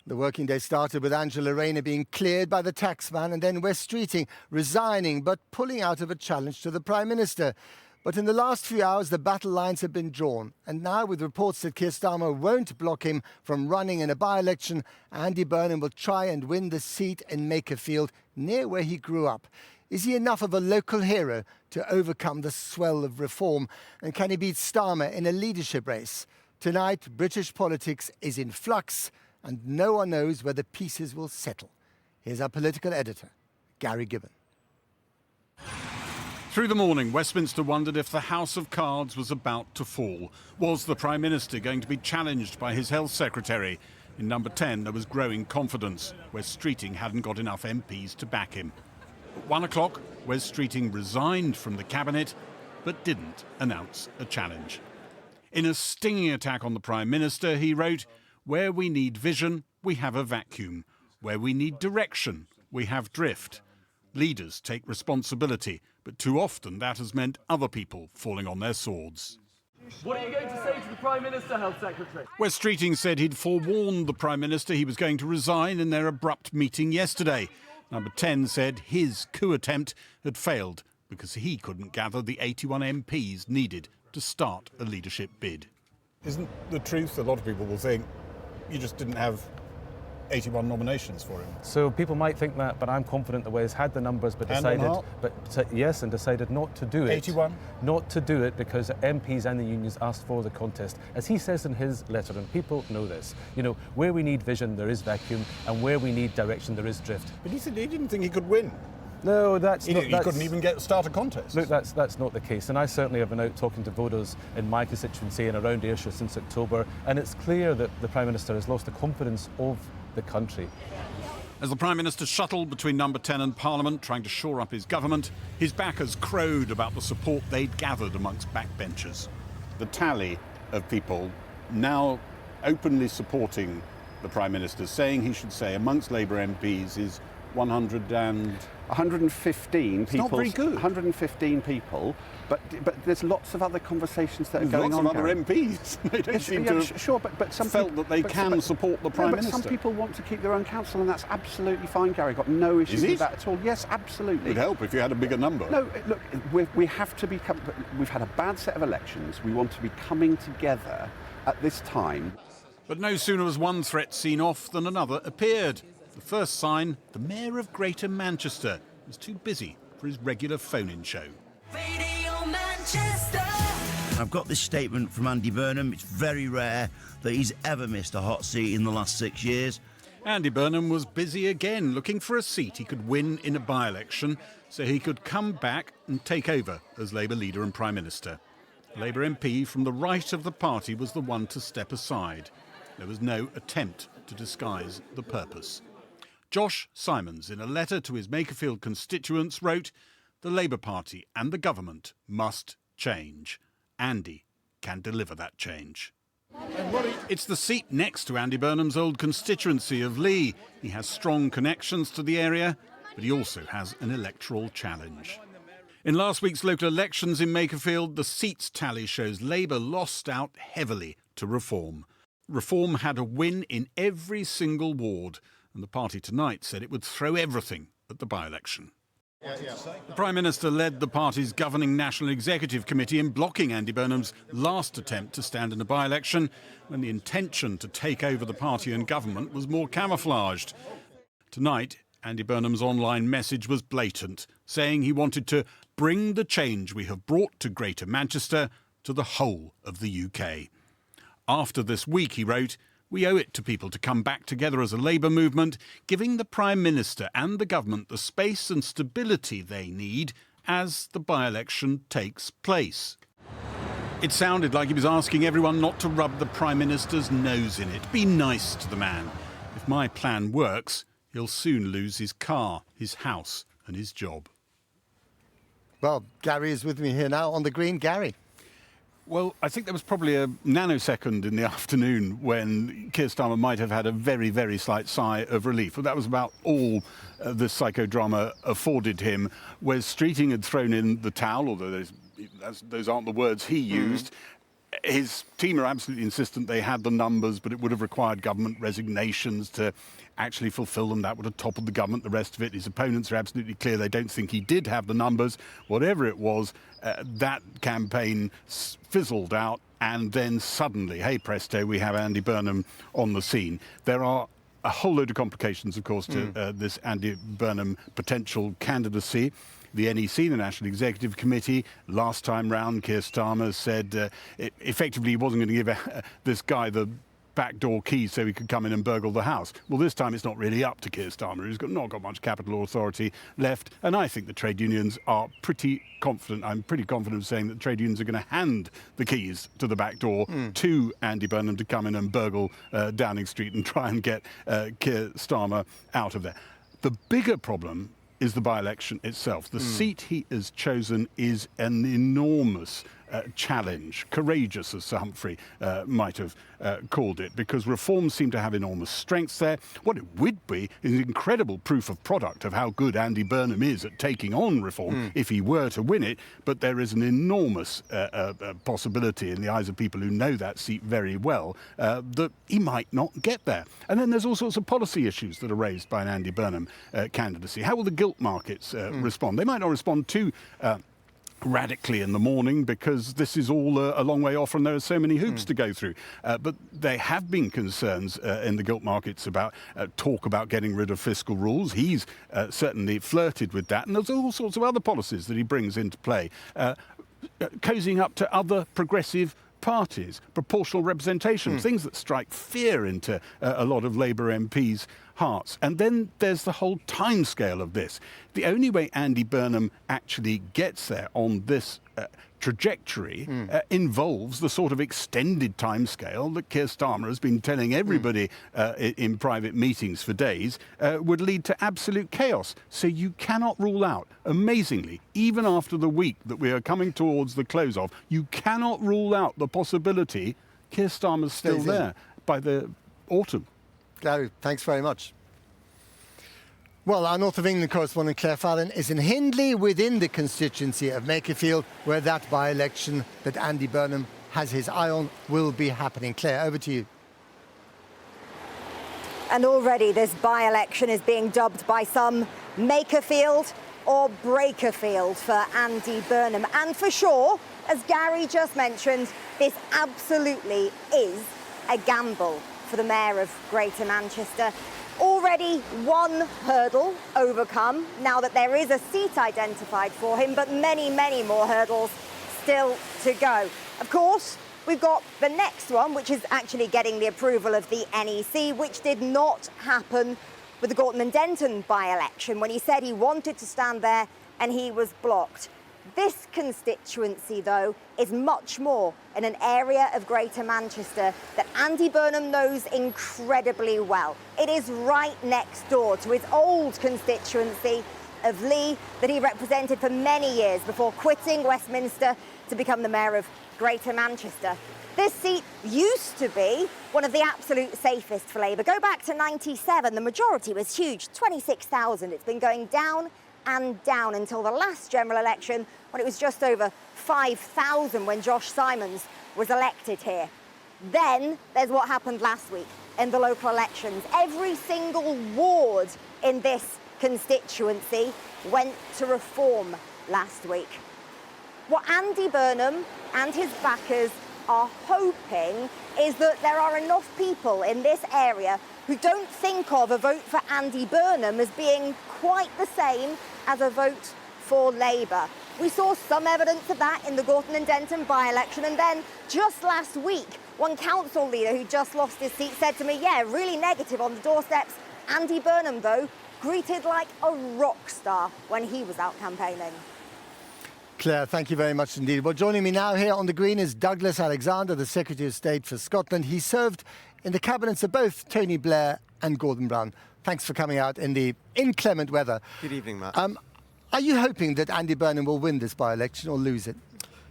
The working day started with Angela Rayner being cleared by the taxman and then Wes Streeting resigning but pulling out of a challenge to the Prime Minister. But in the last few hours, the battle lines have been drawn. And now, with reports that Keir Starmer won't block him from running in a by-election, Andy Burnham will try and win the seat in Makerfield, near where he grew up. Is he enough of a local hero to overcome the swell of reform? And can he beat Starmer in a leadership race? Tonight, British politics is in flux, and no one knows where the pieces will settle. Here's our political editor, Gary Gibbon. Through the morning, Westminster wondered if the House of Cards was about to fall. Was the Prime Minister going to be challenged by his Health Secretary? In number 10, there was growing confidence, where Streeting hadn't got enough MPs to back him. At 1 o'clock, Wes Streeting resigned from the Cabinet, but didn't announce a challenge. In a stinging attack on the Prime Minister, he wrote, "Where we need vision, we have a vacuum. Where we need direction, we have drift. Leaders take responsibility, but too often that has meant other people falling on their swords." What are you going to say to the Prime Minister, Health Secretary? Wes Streeting said he'd forewarned the Prime Minister he was going to resign in their abrupt meeting yesterday. Number 10 said his coup attempt had failed because he couldn't gather the 81 MPs needed to start a leadership bid. Isn't the truth, a lot of people will think, you just didn't have 81 nominations for him? So people might think that, but I'm confident that Wes had the numbers, but decided, and decided not to do it. 81? Not to do it because MPs and the unions asked for the contest. As he says in his letter, and people know this, you know, where we need vision, there is vacuum, and where we need direction, there is drift. But he said he didn't think he could win. No, that's not... He couldn't even start a contest. Look, that's not the case. And I certainly have been out talking to voters in my constituency and around Ayrshire since October, and it's clear that the Prime Minister has lost the confidence of the country. As the Prime Minister shuttled between number 10 and Parliament, trying to shore up his government, his backers crowed about the support they'd gathered amongst backbenchers. The tally of people now openly supporting the Prime Minister, saying he should say amongst Labour MPs is 115 people. Not very good. 115 people, but there's lots of other conversations that are going on. Lots of other MPs. They don't seem to have sure, but some felt that they can support the Prime Minister. Some people want to keep their own council, and that's absolutely fine, Gary. Got no issues with that at all. Yes, absolutely. It would help if you had a bigger number. No, look, we have to become. We've had a bad set of elections. We want to be coming together at this time. But no sooner was one threat seen off than another appeared. The first sign, the Mayor of Greater Manchester was too busy for his regular phone-in show. Radio Manchester. I've got this statement from Andy Burnham. It's very rare that he's ever missed a hot seat in the last 6 years. Andy Burnham was busy again, looking for a seat he could win in a by-election so he could come back and take over as Labour leader and Prime Minister. A Labour MP from the right of the party was the one to step aside. There was no attempt to disguise the purpose. Josh Simons, in a letter to his Makerfield constituents, wrote, "The Labour Party and the government must change. Andy can deliver that change." It's the seat next to Andy Burnham's old constituency of Lee. He has strong connections to the area, but he also has an electoral challenge. In last week's local elections in Makerfield, the seats tally shows Labour lost out heavily to Reform. Reform had a win in every single ward, and the party tonight said it would throw everything at the by-election. The Prime Minister led the party's governing National Executive Committee in blocking Andy Burnham's last attempt to stand in a by-election, when the intention to take over the party and government was more camouflaged. Tonight, Andy Burnham's online message was blatant, saying he wanted to bring the change we have brought to Greater Manchester to the whole of the UK. After this week, he wrote, "We owe it to people to come back together as a Labour movement, giving the Prime Minister and the government the space and stability they need as the by-election takes place." It sounded like he was asking everyone not to rub the Prime Minister's nose in it. Be nice to the man. If my plan works, he'll soon lose his car, his house and his job. Well, Gary is with me here now on the green. Gary. Well, I think there was probably a nanosecond in the afternoon when Keir Starmer might have had a very, very slight sigh of relief. But that was about all the psychodrama afforded him. Wes Streeting had thrown in the towel, although those aren't the words he used. his team are absolutely insistent they had the numbers, but it would have required government resignations to actually fulfil them. That would have toppled the government, the rest of it. His opponents are absolutely clear they don't think he did have the numbers. Whatever it was, that campaign fizzled out, and then suddenly, hey presto, we have Andy Burnham on the scene. There are a whole load of complications, of course, to this Andy Burnham potential candidacy. The NEC, the National Executive Committee, last time round, Keir Starmer said effectively he wasn't going to give this guy the backdoor key so he could come in and burgle the house. Well, this time it's not really up to Keir Starmer. He's not got much capital authority left, and I think the trade unions are pretty confident. I'm pretty confident of saying that trade unions are going to hand the keys to the back door to Andy Burnham to come in and burgle Downing Street and try and get Keir Starmer out of there. The bigger problem is the by-election itself. The seat he has chosen is an enormous challenge, courageous, as Sir Humphrey might have called it, because reforms seem to have enormous strengths there. What it would be is incredible proof of product of how good Andy Burnham is at taking on reform if he were to win it, but there is an enormous possibility in the eyes of people who know that seat very well that he might not get there. And then there's all sorts of policy issues that are raised by an Andy Burnham candidacy. How will the gilt markets respond? They might not respond too radically in the morning, because this is all a long way off and there are so many hoops to go through. But there have been concerns in the gilt markets about talk about getting rid of fiscal rules. He's certainly flirted with that. And there's all sorts of other policies that he brings into play, cozying up to other progressive parties, proportional representation, things that strike fear into a lot of Labour MPs' hearts. And then there's the whole timescale of this. The only way Andy Burnham actually gets there on this trajectory involves the sort of extended timescale that Keir Starmer has been telling everybody in private meetings for days would lead to absolute chaos. So you cannot rule out, amazingly, even after the week that we are coming towards the close of, you cannot rule out the possibility Keir Starmer's still there by the autumn. Gary, thanks very much. Well, our North of England correspondent Claire Fallon is in Hindley within the constituency of Makerfield, where that by-election that Andy Burnham has his eye on will be happening. Claire, over to you. And already this by-election is being dubbed by some Makerfield or Breakerfield for Andy Burnham. And for sure, as Gary just mentioned, this absolutely is a gamble for the Mayor of Greater Manchester. Already one hurdle overcome now that there is a seat identified for him, but many, many more hurdles still to go. Of course, we've got the next one, which is actually getting the approval of the NEC, which did not happen with the Gorton and Denton by-election when he said he wanted to stand there and he was blocked. This constituency, though, is much more in an area of Greater Manchester that Andy Burnham knows incredibly well. It is right next door to his old constituency of Lee that he represented for many years before quitting Westminster to become the Mayor of Greater Manchester. This seat used to be one of the absolute safest for Labour. Go back to '97, the majority was huge, 26,000. It's been going down and down until the last general election, when it was just over 5,000 when Josh Simons was elected here. Then there's what happened last week in the local elections. Every single ward in this constituency went to reform last week. What Andy Burnham and his backers are hoping is that there are enough people in this area who don't think of a vote for Andy Burnham as being quite the same as a vote for Labour. We saw some evidence of that in the Gorton and Denton by-election, and then just last week, one council leader who just lost his seat said to me, yeah, really negative on the doorsteps. Andy Burnham, though, greeted like a rock star when he was out campaigning. Claire, thank you very much indeed. Well, joining me now here on the green is Douglas Alexander, the Secretary of State for Scotland. He served in the cabinets of both Tony Blair and Gordon Brown. Thanks for coming out in the inclement weather. Good evening, Matt. Are you hoping that Andy Burnham will win this by-election or lose it?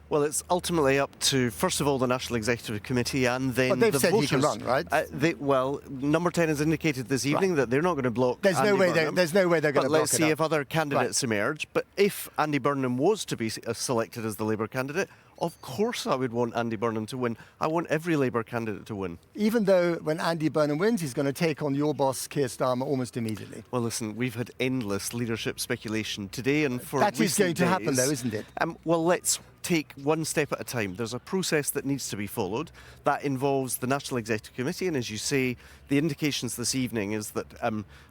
Well, it's ultimately up to, first of all, the National Executive Committee and then But they've the said voters. he can run, right? Well, Number 10 has indicated this evening that they're not going to block There's Andy no way Burnham. there's no way they're going to But block let's it see up. if other candidates emerge. But if Andy Burnham was to be selected as the Labour candidate, of course I would want Andy Burnham to win. I want every Labour candidate to win. Even though when Andy Burnham wins, he's going to take on your boss, Keir Starmer, almost immediately. Well, listen, we've had endless leadership speculation today and for That is recent going to happen, days. though, isn't it? Well, let's take one step at a time. There's a process that needs to be followed. That involves the National Executive Committee, and as you say, the indications this evening is that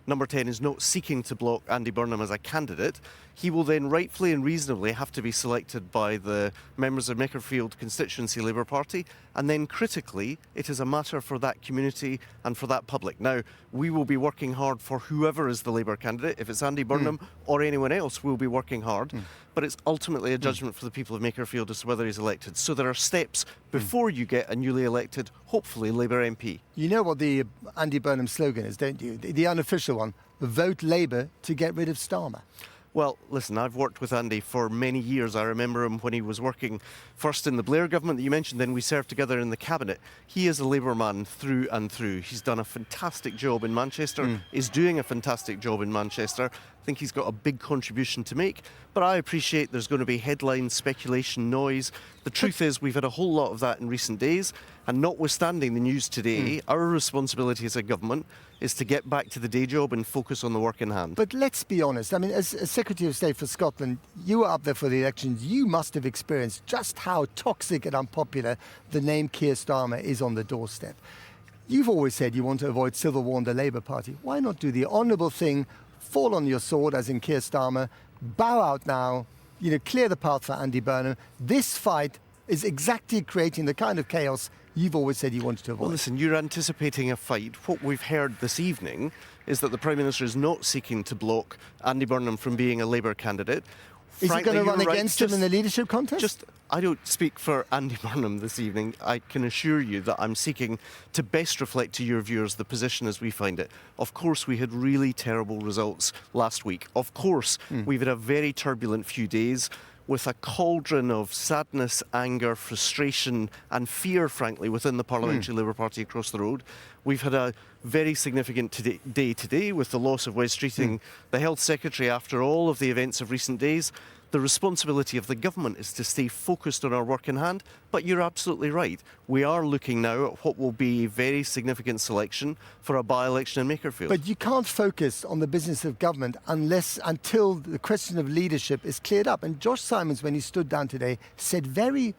Number 10 is not seeking to block Andy Burnham as a candidate. He will then rightfully and reasonably have to be selected by the members of Makerfield Constituency Labour Party, and then critically, it is a matter for that community and for that public. Now, we will be working hard for whoever is the Labour candidate. If it's Andy Burnham or anyone else, we'll be working hard. But it's ultimately a judgment for the people of Makerfield as to whether he's elected. So there are steps before you get a newly elected, hopefully, Labour MP. You know what the Andy Burnham slogan is, don't you? The unofficial one, vote Labour to get rid of Starmer. Well, listen, I've worked with Andy for many years. I remember him when he was working first in the Blair government that you mentioned, then we served together in the cabinet. He is a Labour man through and through. He's done a fantastic job in Manchester, is doing a fantastic job in Manchester. I think he's got a big contribution to make, but I appreciate there's going to be headlines, speculation, noise. The truth is we've had a whole lot of that in recent days, and notwithstanding the news today, our responsibility as a government is to get back to the day job and focus on the work in hand. But let's be honest, I mean, as Secretary of State for Scotland, you were up there for the elections, you must have experienced just how toxic and unpopular the name Keir Starmer is on the doorstep. You've always said you want to avoid civil war in the Labour Party. Why not do the honourable thing, fall on your sword, as in Keir Starmer, bow out now, clear the path for Andy Burnham? This fight is exactly creating the kind of chaos you've always said you wanted to avoid. Well, listen, you're anticipating a fight. What we've heard this evening is that the Prime Minister is not seeking to block Andy Burnham from being a Labour candidate. Is Frankly, he going to run you're right. against him in the leadership contest? I don't speak for Andy Burnham this evening. I can assure you that I'm seeking to best reflect to your viewers the position as we find it. Of course, we had really terrible results last week. Of course, we've had a very turbulent few days with a cauldron of sadness, anger, frustration and fear, frankly, within the Parliamentary Labour Party across the road. We've had a very significant day today with the loss of Wes Streeting, the Health Secretary, after all of the events of recent days. The responsibility of the government is to stay focused on our work in hand, but you're absolutely right. We are looking now at what will be a very significant selection for a by-election in Makerfield. But you can't focus on the business of government until the question of leadership is cleared up. And Josh Simons, when he stood down today, said very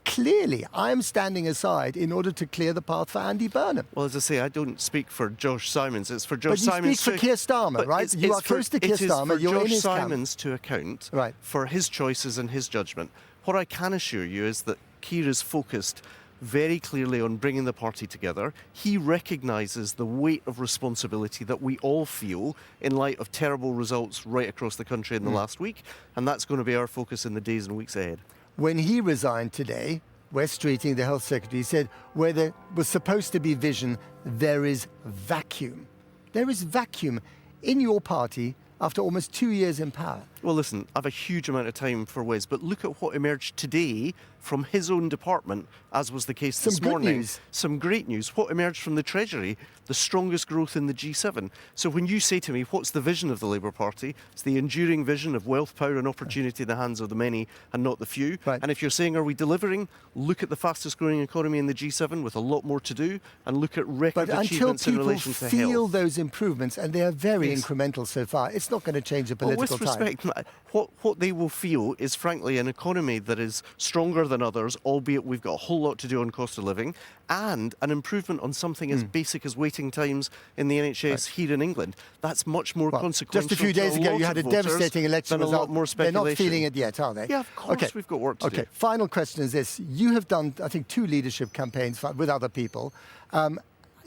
clearly, I am standing aside in order to clear the path for Andy Burnham. Well, as I say, I don't speak for Josh Simons. It's for Josh Simons. But you speak for Keir Starmer, right? You are close to Keir Starmer. You're in his camp. It is for Josh Simons to account for his choices and his judgment. What I can assure you is that Keir is focused very clearly on bringing the party together. He recognises the weight of responsibility that we all feel in light of terrible results right across the country in the last week, and that's going to be our focus in the days and weeks ahead. When he resigned today, Wes Streeting, the Health Secretary, said where there was supposed to be vision, there is vacuum. There is vacuum in your party after almost 2 years in power. Well, listen, I have a huge amount of time for Wes, but look at what emerged today from his own department, as was the case this morning. Some great news. What emerged from the Treasury? The strongest growth in the G7. So when you say to me, what's the vision of the Labour Party? It's the enduring vision of wealth, power and opportunity in the hands of the many and not the few. And if you're saying, are we delivering? Look at the fastest growing economy in the G7 with a lot more to do, and look at record achievements in relation to health. But until people feel those improvements, and they are very incremental so far, it's not going to change the political with respect, what they will feel is, frankly, an economy that is stronger than others, albeit we've got a whole lot to do on cost of living, and an improvement on something as basic as waiting times in the NHS here in England. That's much more consequential. Just a few days ago, you had a devastating election result. A lot more speculation. They're not feeling it yet, are they? Yeah, of course we've got work to do. Okay, final question is this. You have done, I think, 2 leadership campaigns with other people.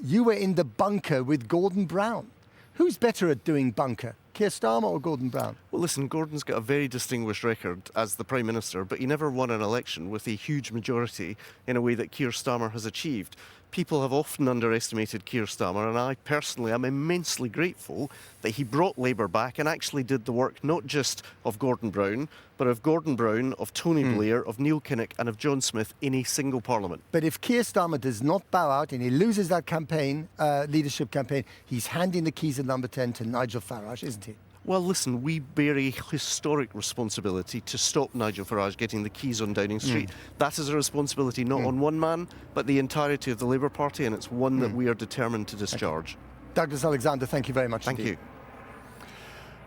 You were in the bunker with Gordon Brown. Who's better at doing bunker? Keir Starmer or Gordon Brown? Well, listen, Gordon's got a very distinguished record as the Prime Minister, but he never won an election with a huge majority in a way that Keir Starmer has achieved. people have often underestimated Keir Starmer, and I personally am immensely grateful that he brought Labour back and actually did the work not just of Gordon Brown, but of Gordon Brown, of Tony Blair, of Neil Kinnock and of John Smith in a single parliament. But if Keir Starmer does not bow out and he loses that campaign, leadership campaign, he's handing the keys at number 10 to Nigel Farage, isn't he? Well, listen, we bear a historic responsibility to stop Nigel Farage getting the keys on Downing Street. That is a responsibility not on one man, but the entirety of the Labour Party, and it's one that we are determined to discharge. Douglas Alexander, thank you very much Thank indeed. you.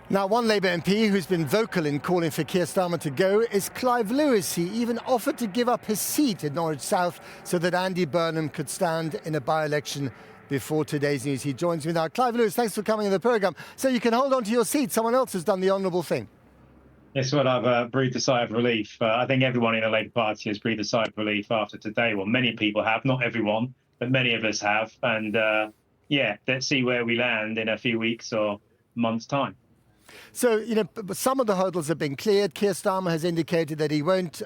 Now, one Labour MP who's been vocal in calling for Keir Starmer to go is Clive Lewis. He even offered to give up his seat in Norwich South so that Andy Burnham could stand in a by-election before today's news. He joins me now. Clive Lewis, thanks for coming on the programme. So you can hold on to your seat. Someone else has done the honourable thing. Yes, well, I've breathed a sigh of relief. I think everyone in the Labour Party has breathed a sigh of relief after today. Well, many people have, not everyone, but many of us have. And let's see where we land in a few weeks or months' time. So, some of the hurdles have been cleared. Keir Starmer has indicated that he won't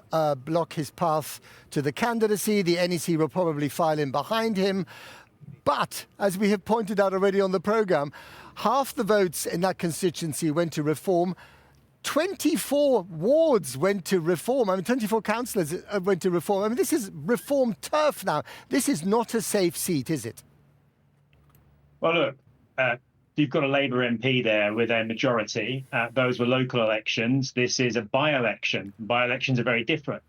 block his path to the candidacy. The NEC will probably file in behind him. But, as we have pointed out already on the programme, half the votes in that constituency went to Reform. 24 wards went to Reform. 24 councillors went to Reform. This is Reform turf now. This is not a safe seat, is it? Well, look, you've got a Labour MP there with a majority. Those were local elections. This is a by-election. By-elections are very different.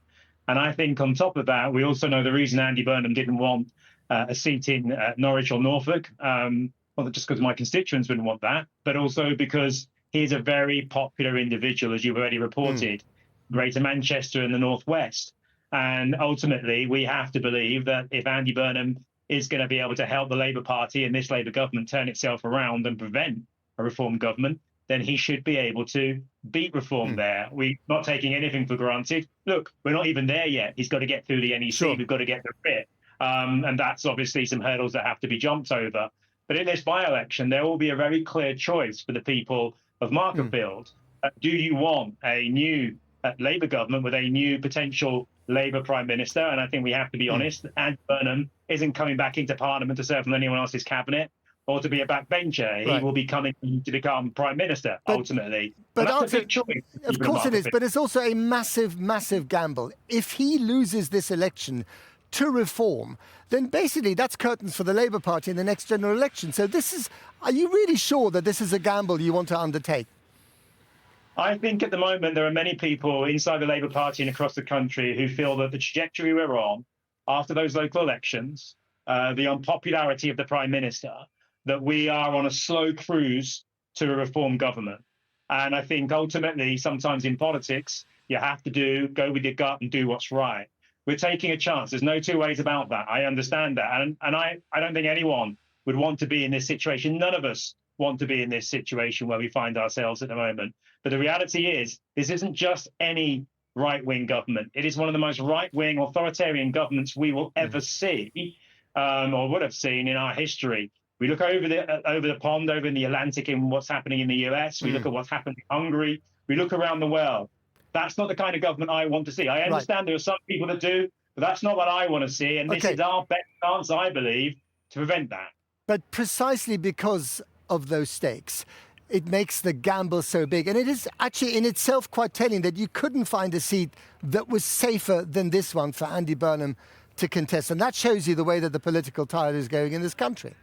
And I think on top of that, we also know the reason Andy Burnham didn't want a seat in Norwich or Norfolk, well, just because my constituents wouldn't want that, but also because he's a very popular individual, as you've already reported, Greater Manchester and the North West. And ultimately, we have to believe that if Andy Burnham is going to be able to help the Labour Party and this Labour government turn itself around and prevent a Reform government, then he should be able to beat Reform there. We're not taking anything for granted. Look, we're not even there yet. He's got to get through the NEC. Sure. We've got to get the writ. And that's obviously some hurdles that have to be jumped over. But in this by-election, there will be a very clear choice for the people of Makerfield. Do you want a new Labour government with a new potential Labour Prime Minister? And I think we have to be honest, Andy Burnham isn't coming back into Parliament to serve on anyone else's cabinet or to be a backbencher. Right. He will be coming to become Prime Minister, ultimately. But that's a big choice. Of course it is, but it's also a massive, massive gamble. If he loses this election to Reform, then basically that's curtains for the Labour Party in the next general election. So are you really sure that this is a gamble you want to undertake? I think at the moment there are many people inside the Labour Party and across the country who feel that the trajectory we're on after those local elections, the unpopularity of the Prime Minister, that we are on a slow cruise to a Reform government. And I think ultimately, sometimes in politics, you have to go with your gut and do what's right. We're taking a chance. There's no two ways about that. I understand that. And I don't think anyone would want to be in this situation. None of us want to be in this situation where we find ourselves at the moment. But the reality is, this isn't just any right-wing government. It is one of the most right-wing authoritarian governments we will ever see, or would have seen in our history. We look over the pond, over in the Atlantic, in what's happening in the US. We look at what's happened in Hungary. We look around the world. That's not the kind of government I want to see. I understand there are some people that do, but that's not what I want to see. And this is our best chance, I believe, to prevent that. But precisely because of those stakes, it makes the gamble so big. And it is actually in itself quite telling that you couldn't find a seat that was safer than this one for Andy Burnham to contest. And that shows you the way that the political tide is going in this country.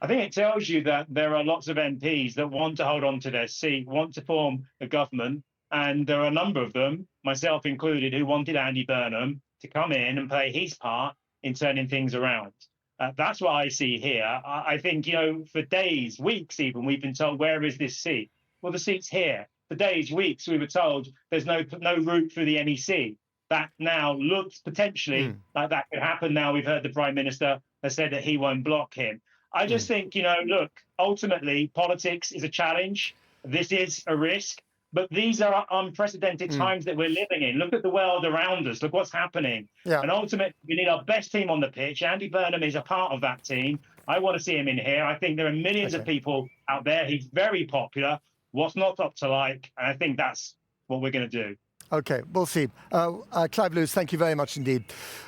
I think it tells you that there are lots of MPs that want to hold on to their seat, want to form a government. And there are a number of them, myself included, who wanted Andy Burnham to come in and play his part in turning things around. That's what I see here. I think, for days, weeks even, we've been told, where is this seat? Well, the seat's here. For days, weeks, we were told there's no route through the NEC. That now looks potentially like that could happen. Now we've heard the Prime Minister has said that he won't block him. I just think, look, ultimately, politics is a challenge. This is a risk. But these are unprecedented times that we're living in. Look at the world around us. Look what's happening. Yeah. And ultimately, we need our best team on the pitch. Andy Burnham is a part of that team. I want to see him in here. I think there are millions of people out there. He's very popular. What's not up to like? And I think that's what we're going to do. OK, we'll see. Clive Lewis, thank you very much indeed.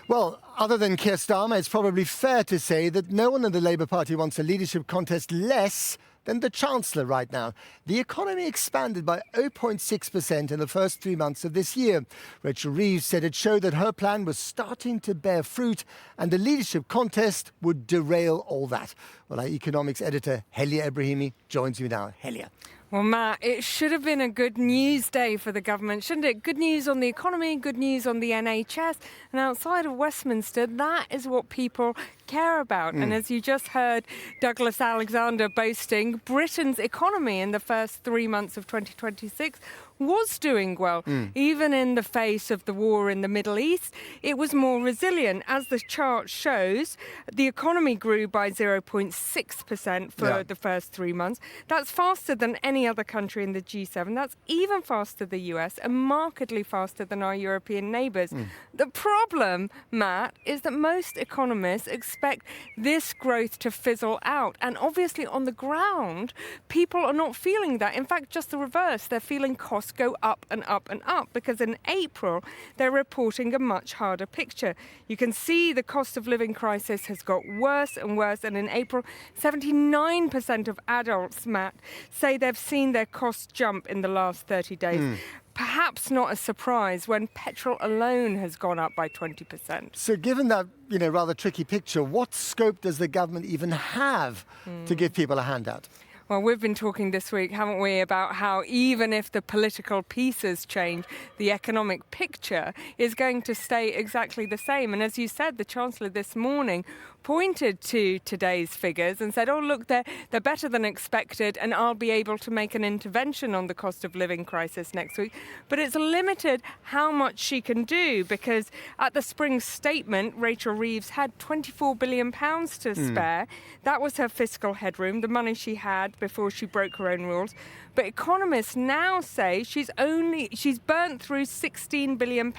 Well, other than Keir Starmer, it's probably fair to say that no one in the Labour Party wants a leadership contest less than the Chancellor right now. The economy expanded by 0.6% in the first 3 months of this year. Rachel Reeves said it showed that her plan was starting to bear fruit and the leadership contest would derail all that. Well, our economics editor, Helia Ebrahimi, joins me now. Helia. Well, Matt, it should have been a good news day for the government, shouldn't it? Good news on the economy, good news on the NHS. And outside of Westminster, that is what people care about. And as you just heard Douglas Alexander boasting, Britain's economy in the first 3 months of 2026 was doing well. Even in the face of the war in the Middle East, it was more resilient. As the chart shows, the economy grew by 0.6% for the first 3 months. That's faster than any other country in the G7. That's even faster than the US and markedly faster than our European neighbours. The problem, Matt, is that most economists expect this growth to fizzle out. And obviously on the ground, people are not feeling that. In fact, just the reverse. They're feeling costs go up and up and up because in April, they're reporting a much harder picture. You can see the cost of living crisis has got worse and worse. And in April, 79% of adults, Matt, say they've seen their costs jump in the last 30 days. Perhaps not a surprise when petrol alone has gone up by 20%. So given that, rather tricky picture, what scope does the government even have to give people a handout? Well, we've been talking this week, haven't we, about how even if the political pieces change, the economic picture is going to stay exactly the same. And as you said, the Chancellor this morning pointed to today's figures and said, oh, look, they're better than expected and I'll be able to make an intervention on the cost of living crisis next week. But it's limited how much she can do because at the spring statement, Rachel Reeves had £24 billion to spare. That was her fiscal headroom, the money she had before she broke her own rules. But economists now say she's burnt through £16 billion,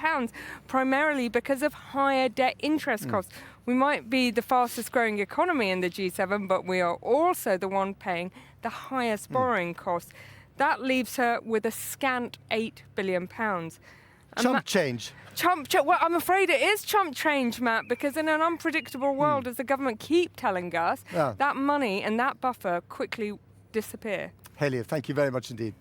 primarily because of higher debt interest costs. We might be the fastest growing economy in the G7, but we are also the one paying the highest borrowing costs. That leaves her with a scant £8 billion. Chump change. Well, I'm afraid it is chump change, Matt, because in an unpredictable world, as the government keep telling us, that money and that buffer quickly disappear. Helia, thank you very much indeed.